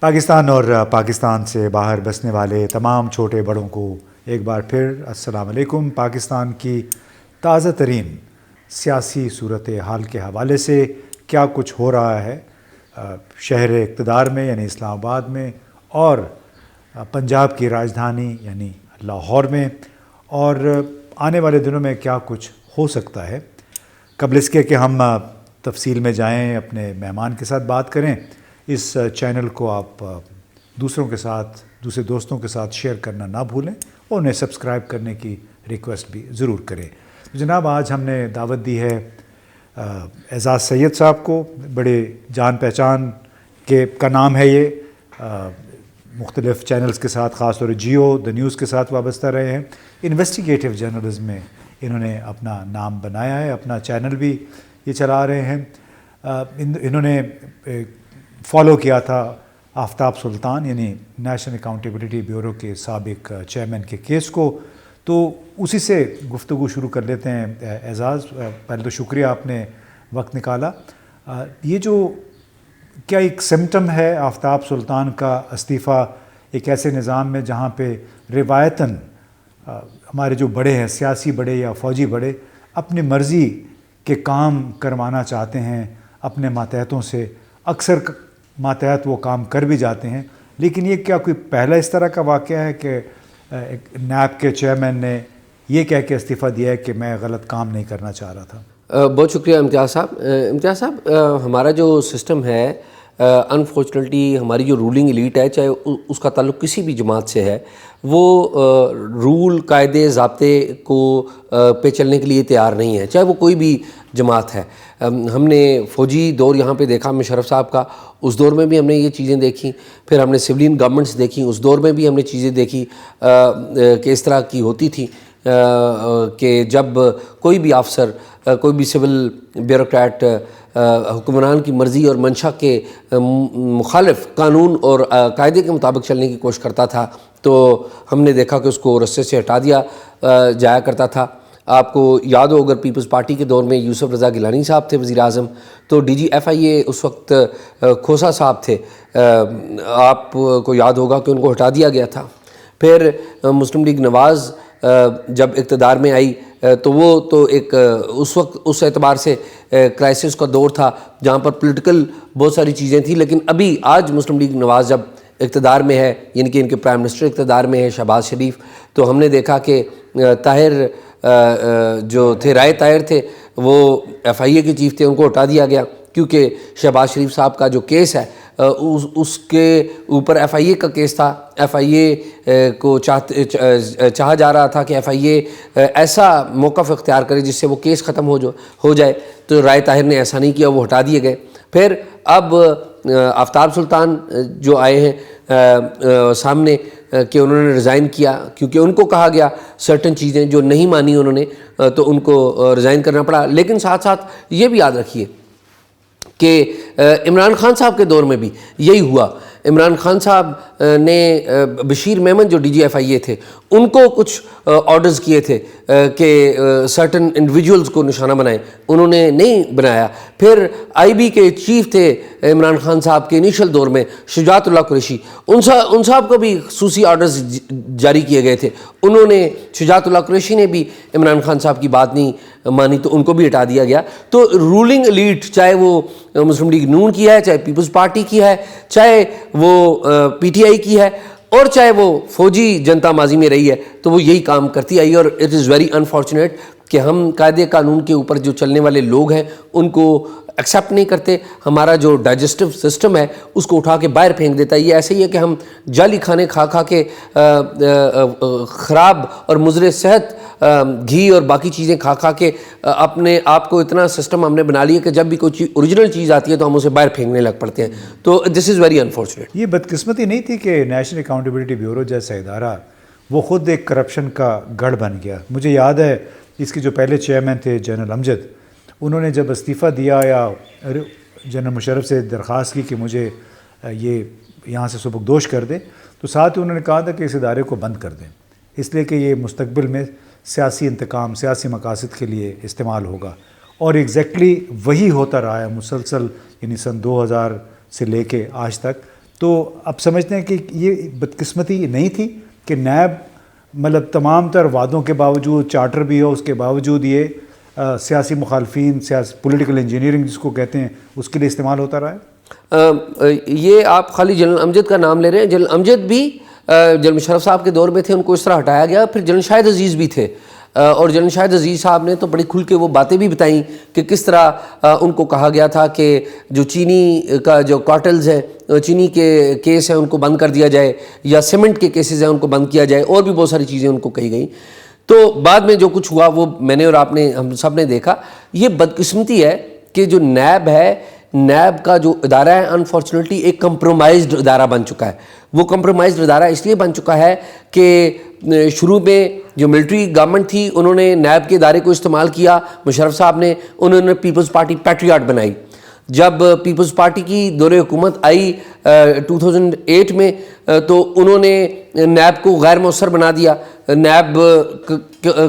پاکستان اور پاکستان سے باہر بسنے والے تمام چھوٹے بڑوں کو ایک بار پھر السلام علیکم۔ پاکستان کی تازہ ترین سیاسی صورتحال کے حوالے سے کیا کچھ ہو رہا ہے شہر اقتدار میں یعنی اسلام آباد میں، اور پنجاب کی راجدھانی یعنی لاہور میں، اور آنے والے دنوں میں کیا کچھ ہو سکتا ہے، قبل اس کے کہ ہم تفصیل میں جائیں اپنے مہمان کے ساتھ بات کریں، اس چینل کو آپ دوسروں کے ساتھ، دوسرے دوستوں کے ساتھ شیئر کرنا نہ بھولیں اور انہیں سبسکرائب کرنے کی ریکویسٹ بھی ضرور کریں۔ جناب، آج ہم نے دعوت دی ہے اعزاز سید صاحب کو، بڑے جان پہچان کا نام ہے یہ، مختلف چینلز کے ساتھ، خاص طور جیو دا نیوز کے ساتھ وابستہ رہے ہیں، انویسٹیگیٹو جرنلزم میں انہوں نے اپنا نام بنایا ہے، اپنا چینل بھی یہ چلا رہے ہیں۔ انہوں نے فالو کیا تھا آفتاب سلطان یعنی نیشنل اکاؤنٹیبلٹی بیورو کے سابق چیئرمین کے کیس کو، تو اسی سے گفتگو شروع کر لیتے ہیں۔ اعزاز، پہلے تو شکریہ آپ نے وقت نکالا۔ یہ جو کیا ایک سمٹم ہے آفتاب سلطان کا استعفیٰ ایک ایسے نظام میں جہاں پہ روایتاً ہمارے جو بڑے ہیں، سیاسی بڑے یا فوجی بڑے، اپنی مرضی کے کام کروانا چاہتے ہیں اپنے ماتحتوں سے، اکثر ماتحت وہ کام کر بھی جاتے ہیں، لیکن یہ کیا کوئی پہلا اس طرح کا واقعہ ہے کہ نیب کے چیئرمین نے یہ کہہ کے استعفیٰ دیا ہے کہ میں غلط کام نہیں کرنا چاہ رہا تھا؟ بہت شکریہ امتیاز صاحب۔ امتیاز صاحب، ہمارا جو سسٹم ہے، انفارچونیٹلی ہماری جو رولنگ ایلیٹ ہے، چاہے اس کا تعلق کسی بھی جماعت سے ہے، وہ رول، قاعدے، ضابطے کو پہ چلنے کے لیے تیار نہیں ہے، چاہے وہ کوئی بھی جماعت ہے۔ ہم نے فوجی دور یہاں پہ دیکھا مشرف صاحب کا، اس دور میں بھی ہم نے یہ چیزیں دیکھیں، پھر ہم نے سولین گورنمنٹس دیکھیں، اس دور میں بھی ہم نے چیزیں دیکھی کہ اس طرح کی ہوتی تھی کہ جب کوئی بھی افسر، کوئی بھی سول بیوروکریٹ حکمران کی مرضی اور منشا کے مخالف قانون اور قاعدے کے مطابق چلنے کی کوشش کرتا تھا تو ہم نے دیکھا کہ اس کو رستے سے ہٹا دیا جایا کرتا تھا۔ آپ کو یاد ہو، اگر پیپلز پارٹی کے دور میں یوسف رضا گیلانی صاحب تھے وزیر اعظم، تو ڈی جی ایف آئی اے اس وقت کھوسا صاحب تھے، آپ کو یاد ہوگا کہ ان کو ہٹا دیا گیا تھا۔ پھر مسلم لیگ نواز جب اقتدار میں آئی تو وہ تو ایک اس وقت اس اعتبار سے کرائسس کا دور تھا جہاں پر پولیٹیکل بہت ساری چیزیں تھیں، لیکن ابھی آج مسلم لیگ نواز جب اقتدار میں ہے، یعنی کہ ان کے پرائم منسٹر اقتدار میں ہے شہباز شریف، تو ہم نے دیکھا کہ طاہر جو تھے، رائے طاہر تھے، وہ ایف آئی اے کے چیف تھے، ان کو ہٹا دیا گیا کیونکہ شہباز شریف صاحب کا جو کیس ہے اس کے اوپر ایف آئی اے کا کیس تھا۔ ایف آئی اے کو چاہا جا رہا تھا کہ ایف آئی اے ایسا موقف اختیار کرے جس سے وہ کیس ختم ہو جائے، تو رائے طاہر نے ایسا نہیں کیا، وہ ہٹا دیے گئے۔ پھر اب آفتاب سلطان جو آئے ہیں سامنے کہ انہوں نے ریزائن کیا کیونکہ ان کو کہا گیا سرٹن چیزیں جو نہیں مانی انہوں نے، تو ان کو ریزائن کرنا پڑا۔ لیکن ساتھ ساتھ یہ بھی یاد رکھیے کہ عمران خان صاحب کے دور میں بھی یہی ہوا۔ عمران خان صاحب نے بشیر میمن جو ڈی جی ایف آئی اے تھے، ان کو کچھ آرڈرز کیے تھے کہ سرٹن انڈیویجولز کو نشانہ بنائیں، انہوں نے نہیں بنایا۔ پھر آئی بی کے چیف تھے عمران خان صاحب کے انیشل دور میں شجاعت اللہ قریشی، ان صاحب کو بھی خصوصی آرڈرز جاری کیے گئے تھے، انہوں نے، شجاعت اللہ قریشی نے بھی عمران خان صاحب کی بات نہیں مانی تو ان کو بھی ہٹا دیا گیا۔ تو رولنگ ایلیٹ، چاہے وہ مسلم لیگ نون کی ہے، چاہے پیپلز پارٹی کی ہے، چاہے وہ پی ٹی آئی کی ہے، اور چاہے وہ فوجی جنتا ماضی میں رہی ہے، تو وہ یہی کام کرتی آئی، اور اٹ از ویری انفارچونیٹ کہ ہم قاعدے قانون کے اوپر جو چلنے والے لوگ ہیں ان کو ایکسیپٹ نہیں کرتے۔ ہمارا جو ڈائجسٹو سسٹم ہے اس کو اٹھا کے باہر پھینک دیتا ہے۔ یہ ایسے ہی ہے کہ ہم جعلی کھانے کھا کے خراب اور مضر صحت گھی اور باقی چیزیں کھا کے اپنے آپ کو اتنا سسٹم ہم نے بنا لیا کہ جب بھی کوئی اوریجنل چیز آتی ہے تو ہم اسے باہر پھینکنے لگ پڑتے ہیں۔ تو دس از ویری انفارچونیٹ۔ یہ بدقسمتی نہیں تھی کہ نیشنل اکاؤنٹیبلٹی بیورو جیسا ادارہ وہ خود ایک کرپشن کا گڑھ بن گیا؟ مجھے یاد ہے اس کے جو پہلے چیئرمین تھے جنرل امجد، انہوں نے جب استعفیٰ دیا یا جنرل مشرف سے درخواست کی کہ مجھے یہ یہاں سے سبکدوش کر دیں، تو ساتھ ہی انہوں نے کہا تھا کہ اس ادارے کو بند کر دیں، اس لیے کہ یہ مستقبل میں سیاسی انتقام، سیاسی مقاصد کے لیے استعمال ہوگا۔ اور ایگزیکٹلی وہی ہوتا رہا ہے مسلسل، یعنی سن 2000 سے لے کے آج تک تو اب سمجھتے ہیں کہ یہ بدقسمتی نہیں تھی کہ نیب مطلب تمام تر وعدوں کے باوجود، چارٹر بھی ہو اس کے باوجود، یہ سیاسی مخالفین، پولیٹیکل انجینئرنگ جس کو کہتے ہیں، اس کے لیے استعمال ہوتا رہا ہے؟ یہ آپ خالی جنرل امجد کا نام لے رہے ہیں. جنرل امجد بھی جنرل مشرف صاحب کے دور میں تھے، ان کو اس طرح ہٹایا گیا. پھر جنرل شاہد عزیز بھی تھے، اور جنرل شاہد عزیز صاحب نے تو بڑی کھل کے وہ باتیں بھی بتائیں کہ کس طرح ان کو کہا گیا تھا کہ جو چینی کا جو کارٹلز ہیں، چینی کے کیس ہیں، ان کو بند کر دیا جائے، یا سیمنٹ کے کیسز ہیں ان کو بند کیا جائے، اور بھی بہت ساری چیزیں ان کو کہی گئیں. تو بعد میں جو کچھ ہوا وہ میں نے اور آپ نے، ہم سب نے دیکھا. یہ بدقسمتی ہے کہ جو نیب ہے، نیب کا جو ادارہ ہے انفارچونیٹلی ایک کمپرومائزڈ ادارہ بن چکا ہے. وہ کمپرومائزڈ ادارہ اس لیے بن چکا ہے کہ شروع میں جو ملٹری گورنمنٹ تھی انہوں نے نیب کے ادارے کو استعمال کیا. مشرف صاحب نے، انہوں نے پیپلز پارٹی پیٹریاٹ بنائی. جب پیپلز پارٹی کی دور حکومت آئی 2008 میں، تو انہوں نے نیب کو غیر مؤثر بنا دیا. نیب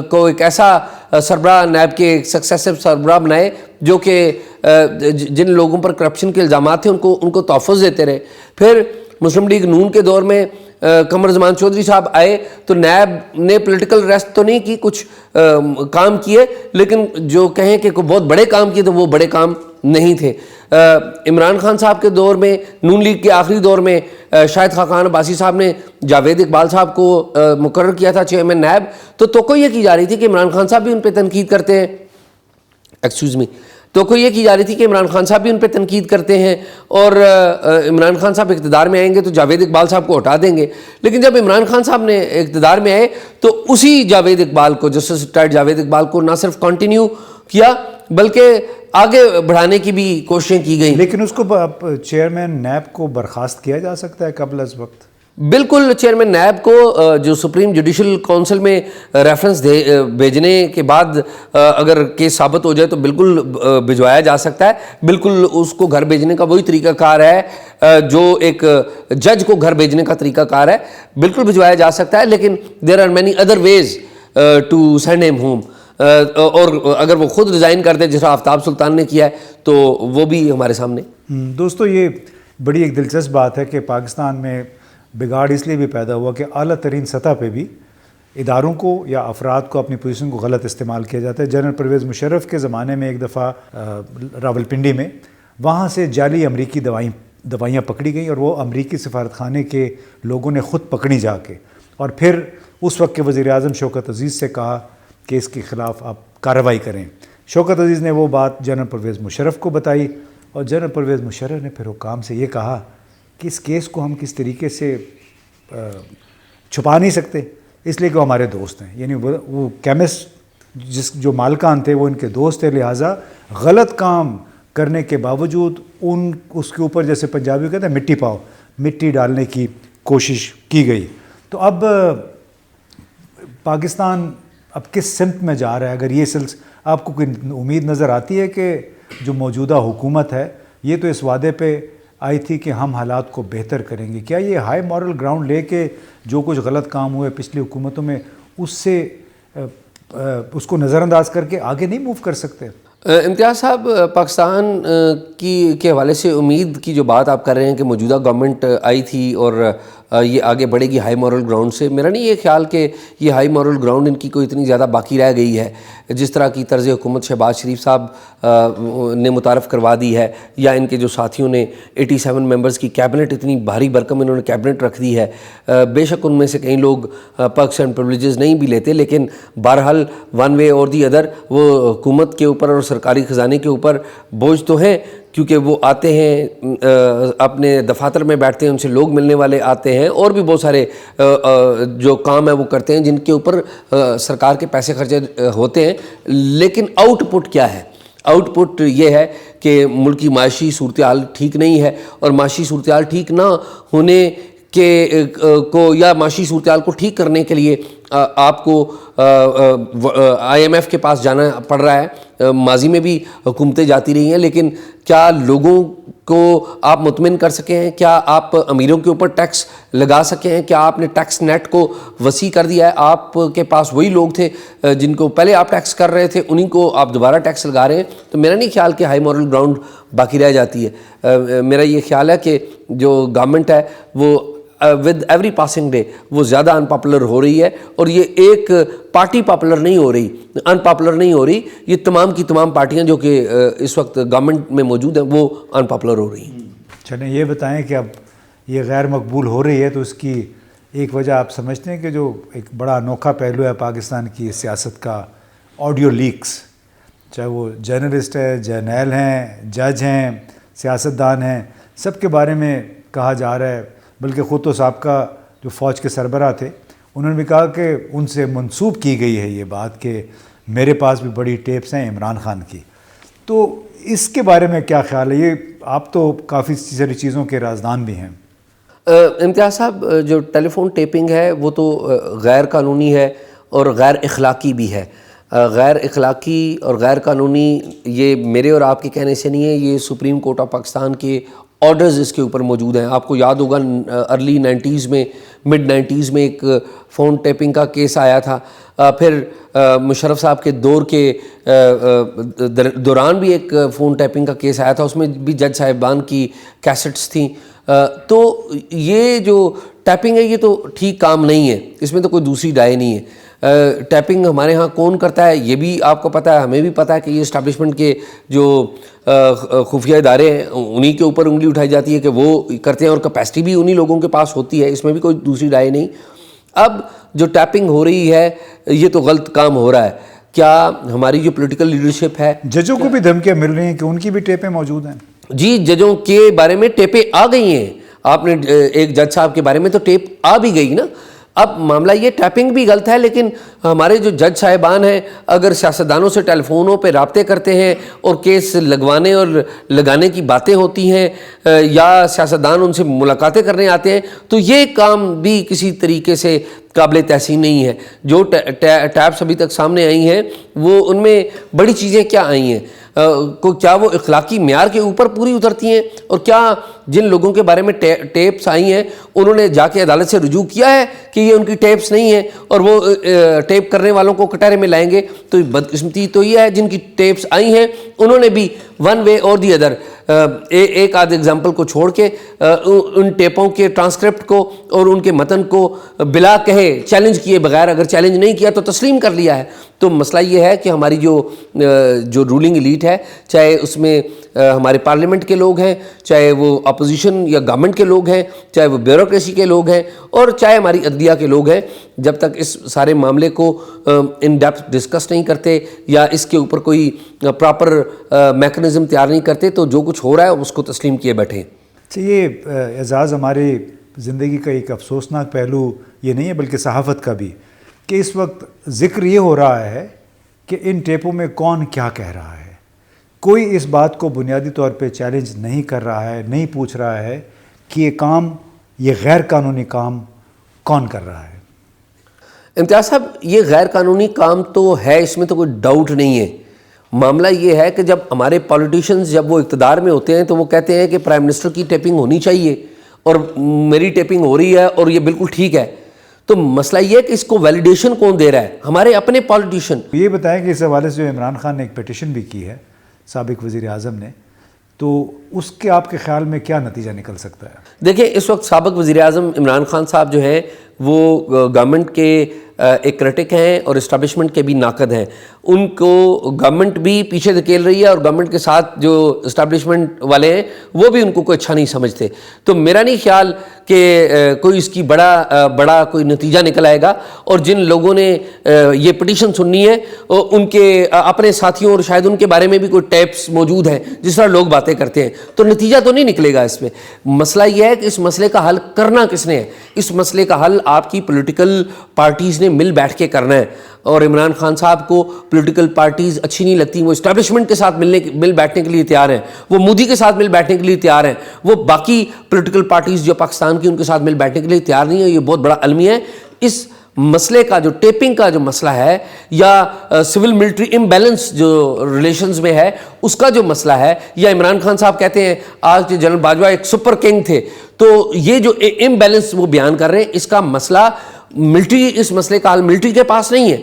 کو ایک ایسا سربراہ، نیب کے ایک سکسیسو سربراہ بنائے جو کہ جن لوگوں پر کرپشن کے الزامات تھے ان کو تحفظ دیتے رہے. پھر مسلم لیگ نون کے دور میں قمر زمان چودھری صاحب آئے تو نیب نے پولیٹیکل ریسٹ تو نہیں کی، کچھ کام کیے، لیکن جو کہیں کہ بہت بڑے کام کیے تو وہ بڑے کام نہیں تھے. عمران خان صاحب کے دور میں، نون لیگ کے آخری دور میں، شاہد خاقان عباسی صاحب نے جاوید اقبال صاحب کو مقرر کیا تھا چیئرمین نیب. تو یہ کی جا رہی تھی کہ عمران خان صاحب بھی ان پہ تنقید کرتے ہیں، تو یہ کی جا رہی تھی کہ عمران خان صاحب بھی ان پہ تنقید کرتے ہیں، اور عمران خان صاحب اقتدار میں آئیں گے تو جاوید اقبال صاحب کو ہٹا دیں گے. لیکن جب عمران خان صاحب نے اقتدار میں آئے تو اسی جاوید اقبال کو، جسٹس ریٹائرڈ جاوید اقبال کو، نہ صرف کنٹینیو کیا بلکہ آگے بڑھانے کی بھی کوششیں کی گئیں. لیکن اس کو چیئرمین نیب کو برخاست کیا جا سکتا ہے قبل از وقت؟ بالکل. چیئرمین نیب کو جو سپریم جوڈیشل کونسل میں ریفرنس بھیجنے کے بعد اگر کیس ثابت ہو جائے تو بالکل بھجوایا جا سکتا ہے. بالکل اس کو گھر بھیجنے کا وہی طریقہ کار ہے جو ایک جج کو گھر بھیجنے کا طریقہ کار ہے. بالکل بھجوایا جا سکتا ہے، لیکن there are many other ways to send them home. اور اگر وہ خود ریزائن کرتے جیسا آفتاب سلطان نے کیا ہے تو وہ بھی ہمارے سامنے. دوستو، یہ بڑی ایک دلچسپ بات ہے کہ پاکستان میں بگاڑ اس لیے بھی پیدا ہوا کہ اعلیٰ ترین سطح پہ بھی اداروں کو یا افراد کو اپنی پوزیشن کو غلط استعمال کیا جاتا ہے. جنرل پرویز مشرف کے زمانے میں ایک دفعہ راولپنڈی میں وہاں سے جعلی امریکی دوائیاں پکڑی گئیں، اور وہ امریکی سفارت خانے کے لوگوں نے خود پکڑی جا کے، اور پھر اس وقت کے وزیر اعظم شوکت عزیز سے کہا کہ اس کے خلاف آپ کارروائی کریں. شوکت عزیز نے وہ بات جنرل پرویز مشرف کو بتائی، اور جنرل پرویز مشرف نے پھر حکام سے یہ کہا کہ اس کیس کو ہم کس طریقے سے چھپا نہیں سکتے، اس لیے کہ وہ ہمارے دوست ہیں. یعنی وہ کیمسٹ جو مالکان تھے وہ ان کے دوست تھے، لہٰذا غلط کام کرنے کے باوجود اس کے اوپر، جیسے پنجابی کہتے ہیں، مٹی ڈالنے کی کوشش کی گئی. تو اب پاکستان اب کس سمت میں جا رہا ہے؟ اگر یہ آپ کو کوئی امید نظر آتی ہے کہ جو موجودہ حکومت ہے یہ تو اس وعدے پہ آئی تھی کہ ہم حالات کو بہتر کریں گے، کیا یہ ہائی مورل گراؤنڈ لے کے جو کچھ غلط کام ہوئے پچھلی حکومتوں میں اس کو نظر انداز کر کے آگے نہیں موو کر سکتے؟ امتیاز صاحب، پاکستان کے حوالے سے امید کی جو بات آپ کر رہے ہیں کہ موجودہ گورنمنٹ آئی تھی اور یہ آگے بڑھے گی ہائی مورل گراؤنڈ سے، میرا نہیں یہ خیال کہ یہ ہائی مورل گراؤنڈ ان کی کوئی اتنی زیادہ باقی رہ گئی ہے. جس طرح کی طرز حکومت شہباز شریف صاحب نے متعارف کروا دی ہے، یا ان کے جو ساتھیوں نے 87 ممبرز کی کیبنٹ، اتنی بھاری بھرکم انہوں نے کیبنٹ رکھ دی ہے. بے شک ان میں سے کئی لوگ پرکس اینڈ پریولیجز نہیں بھی لیتے، لیکن بہرحال ون وے اور دی ادر وہ حکومت کے اوپر اور سرکاری خزانے کے اوپر بوجھ تو ہیں، کیونکہ وہ آتے ہیں اپنے دفاتر میں بیٹھتے ہیں، ان سے لوگ ملنے والے آتے ہیں، اور بھی بہت سارے جو کام ہے وہ کرتے ہیں جن کے اوپر سرکار کے پیسے خرچے ہوتے ہیں. لیکن آؤٹ پٹ کیا ہے؟ آؤٹ پٹ یہ ہے کہ ملک کی معاشی صورتحال ٹھیک نہیں ہے، اور معاشی صورتحال ٹھیک نہ ہونے کو یا معاشی صورتحال کو ٹھیک کرنے کے لیے آپ کو IMF کے پاس جانا پڑ رہا ہے. ماضی میں بھی حکومتیں جاتی رہی ہیں, لیکن کیا لوگوں کو آپ مطمئن کر سکے ہیں؟ کیا آپ امیروں کے اوپر ٹیکس لگا سکے ہیں؟ کیا آپ نے ٹیکس نیٹ کو وسیع کر دیا ہے؟ آپ کے پاس وہی لوگ تھے جن کو پہلے آپ ٹیکس کر رہے تھے, انہیں کو آپ دوبارہ ٹیکس لگا رہے ہیں. تو میرا نہیں خیال کہ ہائی مورل گراؤنڈ باقی رہ جاتی ہے. میرا یہ خیال ہے کہ جو گورنمنٹ ہے وہ ود ایوری پاسنگ ڈے وہ زیادہ ان پاپولر ہو رہی ہے, اور یہ ایک پارٹی پاپولر نہیں ہو رہی, ان پاپولر نہیں ہو رہی. یہ تمام کی تمام پارٹیاں جو کہ اس وقت گورنمنٹ میں موجود ہیں وہ ان پاپولر ہو رہی ہیں. چلیں یہ بتائیں کہ اب یہ غیر مقبول ہو رہی ہے تو اس کی ایک وجہ آپ سمجھتے ہیں کہ جو ایک بڑا انوکھا پہلو ہے پاکستان کی سیاست کا, آڈیو لیکس, چاہے وہ جرنلسٹ ہے, جرنیل ہیں, جج ہیں, سیاستدان ہیں, سب کے بارے میں کہا جا رہا ہے. بلکہ خود تو سابقہ جو فوج کے سربراہ تھے انہوں نے بھی کہا کہ ان سے منسوب کی گئی ہے یہ بات کہ میرے پاس بھی بڑی ٹیپس ہیں عمران خان کی. تو اس کے بارے میں کیا خیال ہے؟ یہ آپ تو کافی ساری چیزوں کے رازدان بھی ہیں. امتیاز صاحب, جو ٹیلی فون ٹیپنگ ہے وہ تو غیر قانونی ہے اور غیر اخلاقی بھی ہے. غیر اخلاقی اور غیر قانونی یہ میرے اور آپ کے کہنے سے نہیں ہے, یہ سپریم کورٹ آف پاکستان کے آرڈرز اس کے اوپر موجود ہیں. آپ کو یاد ہوگا ارلی 90s میں, مڈ 90s میں ایک فون ٹیپنگ کا کیس آیا تھا. پھر مشرف صاحب کے دور کے دوران بھی ایک فون ٹیپنگ کا کیس آیا تھا, اس میں بھی جج صاحبان کی کیسٹس تھیں. تو یہ جو ٹیپنگ ہے یہ تو ٹھیک کام نہیں ہے, اس میں تو کوئی دوسری رائے نہیں ہے. ٹیپنگ ہمارے ہاں کون کرتا ہے یہ بھی آپ کو پتہ ہے, ہمیں بھی پتہ ہے کہ یہ اسٹیبلشمنٹ کے جو خفیہ ادارے ہیں انہی کے اوپر انگلی اٹھائی جاتی ہے کہ وہ کرتے ہیں, اور کیپیسٹی بھی انہی لوگوں کے پاس ہوتی ہے, اس میں بھی کوئی دوسری رائے نہیں. اب جو ٹیپنگ ہو رہی ہے یہ تو غلط کام ہو رہا ہے. کیا ہماری جو پولیٹیکل لیڈرشپ ہے, ججوں کو بھی دھمکیاں مل رہی ہیں کہ ان کی بھی ٹیپیں موجود ہیں؟ جی, ججوں کے بارے میں ٹیپیں آ گئی ہیں. آپ نے ایک جج صاحب کے بارے میں تو ٹیپ آ بھی گئی نا. اب معاملہ یہ ٹیپنگ بھی غلط ہے, لیکن ہمارے جو جج صاحبان ہیں اگر سیاستدانوں سے ٹیلی فونوں پہ رابطے کرتے ہیں اور کیس لگوانے اور لگانے کی باتیں ہوتی ہیں, یا سیاستدان ان سے ملاقاتیں کرنے آتے ہیں, تو یہ کام بھی کسی طریقے سے قابل تحسین نہیں ہے. جو ٹیپس ابھی تک سامنے آئی ہیں وہ ان میں بڑی چیزیں کیا آئی ہیں, کیا وہ اخلاقی معیار کے اوپر پوری اترتی ہیں, اور کیا جن لوگوں کے بارے میں ٹیپس آئی ہیں انہوں نے جا کے عدالت سے رجوع کیا ہے کہ یہ ان کی ٹیپس نہیں ہیں, اور وہ ٹیپ کرنے والوں کو کٹہرے میں لائیں گے؟ تو بدقسمتی تو یہ ہے جن کی ٹیپس آئی ہیں انہوں نے بھی ون وے اور دی ادر ایک آدھ ایگزامپل کو چھوڑ کے ان ٹیپوں کے ٹرانسکرپٹ کو اور ان کے متن کو بلا کہے, چیلنج کیے بغیر, اگر چیلنج نہیں کیا تو تسلیم کر لیا ہے. تو مسئلہ یہ ہے کہ ہماری جو رولنگ ایلیٹ ہے, چاہے اس میں ہمارے پارلیمنٹ کے لوگ ہیں, چاہے وہ اپوزیشن یا گورنمنٹ کے لوگ ہیں, چاہے وہ بیوروکریسی کے لوگ ہیں, اور چاہے ہماری عدلیہ کے لوگ ہیں, جب تک اس سارے معاملے کو ان ڈیپتھ ڈسکس نہیں کرتے یا اس کے اوپر کوئی پراپر میکنزم تیار نہیں کرتے تو جو کچھ ہو رہا ہے اس کو تسلیم کیے بیٹھے. یہ اعزاز ہماری زندگی کا ایک افسوسناک پہلو یہ نہیں ہے بلکہ صحافت کا بھی, کہ اس وقت ذکر یہ ہو رہا ہے کہ ان ٹیپوں میں کون کیا کہہ رہا ہے. کوئی اس بات کو بنیادی طور پہ چیلنج نہیں کر رہا ہے, نہیں پوچھ رہا ہے کہ یہ کام, یہ غیر قانونی کام کون کر رہا ہے. امتیاز صاحب, یہ غیر قانونی کام تو ہے, اس میں تو کوئی ڈاؤٹ نہیں ہے. معاملہ یہ ہے کہ جب ہمارے پولیٹیشنز جب وہ اقتدار میں ہوتے ہیں تو وہ کہتے ہیں کہ پرائم منسٹر کی ٹیپنگ ہونی چاہیے اور میری ٹیپنگ ہو رہی ہے اور یہ بالکل ٹھیک ہے. تو مسئلہ یہ ہے کہ اس کو ویلیڈیشن کون دے رہا ہے؟ ہمارے اپنے پولیٹیشین. یہ بتائیں کہ اس حوالے سے جو عمران خان نے ایک پیٹیشن بھی کی ہے, سابق وزیر اعظم نے, تو اس کے آپ کے خیال میں کیا نتیجہ نکل سکتا ہے؟ دیکھیں, اس وقت سابق وزیر اعظم عمران خان صاحب جو ہیں وہ گورنمنٹ کے ایک کرٹک ہیں اور اسٹیبلشمنٹ کے بھی ناقد ہیں. ان کو گورنمنٹ بھی پیچھے دھکیل رہی ہے اور گورنمنٹ کے ساتھ جو اسٹیبلشمنٹ والے ہیں وہ بھی ان کو کوئی اچھا نہیں سمجھتے. تو میرا نہیں خیال کہ کوئی اس کی بڑا کوئی نتیجہ نکل آئے گا. اور جن لوگوں نے یہ پٹیشن سننی ہے ان کے اپنے ساتھیوں اور شاید ان کے بارے میں بھی کوئی ٹیپس موجود ہیں جس طرح لوگ باتیں کرتے ہیں, تو نتیجہ تو نہیں نکلے گا اس میں. مسئلہ یہ ہے کہ اس مسئلے کا حل کرنا کس نے ہے. اس مسئلے کا حل آپ کی پولیٹیکل پارٹیز نے مل بیٹھ کے کرنا ہے. اور عمران خان صاحب کو پولیٹیکل پارٹیز اچھی نہیں لگتی, وہ اسٹیبلشمنٹ کے ساتھ مل بیٹھنے کے لیے تیار ہیں, وہ مودی کے ساتھ مل بیٹھنے کے لیے تیار ہیں, وہ باقی پولیٹیکل پارٹیز جو پاکستان کی ان کے ساتھ مل بیٹھنے کے لیے تیار نہیں ہے. یہ بہت بڑا المیہ ہے. اس مسئلے کا جو ٹیپنگ کا جو مسئلہ ہے یا سول ملٹری امبیلنس جو ریلیشنز میں ہے اس کا جو مسئلہ ہے، یا عمران خان صاحب کہتے ہیں آج کے جنرل باجوہ ایک سپر کنگ تھے، تو یہ جو امبیلنس وہ بیان کر رہے ہیں اس کا مسئلہ ملٹری، اس مسئلے کا حل ملٹری کے پاس نہیں ہے،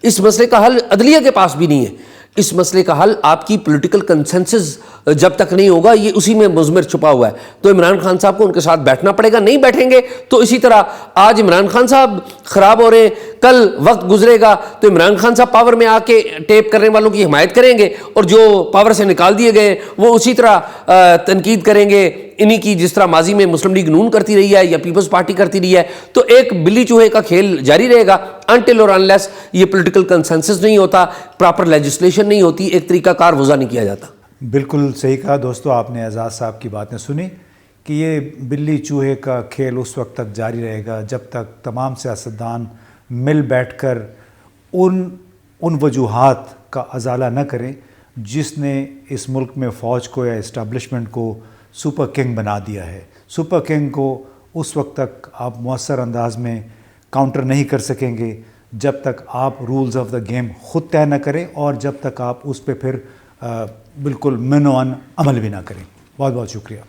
اس مسئلے کا حل عدلیہ کے پاس بھی نہیں ہے، اس مسئلے کا حل آپ کی پولیٹیکل کنسنسس جب تک نہیں ہوگا یہ اسی میں مضمر چھپا ہوا ہے۔ تو عمران خان صاحب کو ان کے ساتھ بیٹھنا پڑے گا، نہیں بیٹھیں گے تو اسی طرح آج عمران خان صاحب خراب ہو رہے ہیں، کل وقت گزرے گا تو عمران خان صاحب پاور میں آ کے ٹیپ کرنے والوں کی حمایت کریں گے، اور جو پاور سے نکال دیے گئے وہ اسی طرح تنقید کریں گے انہی کی، جس طرح ماضی میں مسلم لیگ نون کرتی رہی ہے یا پیپلز پارٹی کرتی رہی ہے۔ تو ایک بلی چوہے کا کھیل جاری رہے گا انٹل اور انلیس یہ پولیٹیکل کنسنسس نہیں ہوتا، پراپر لیجسلیشن نہیں ہوتی، ایک طریقہ کار وضع نہیں کیا جاتا۔ بالکل صحیح کہا دوستو، آپ نے اعزاز صاحب کی باتیں سنی کہ یہ بلی چوہے کا کھیل اس وقت تک جاری رہے گا جب تک تمام سیاستدان مل بیٹھ کر ان وجوہات کا ازالہ نہ کریں جس نے اس ملک میں فوج کو یا اسٹیبلشمنٹ کو سپر کنگ بنا دیا ہے۔ سپر کنگ کو اس وقت تک آپ مؤثر انداز میں کاؤنٹر نہیں کر سکیں گے جب تک آپ رولز آف دا گیم خود طے نہ کریں اور جب تک آپ اس پہ پھر بالکل من و عمل بھی نہ کریں۔ بہت بہت شکریہ۔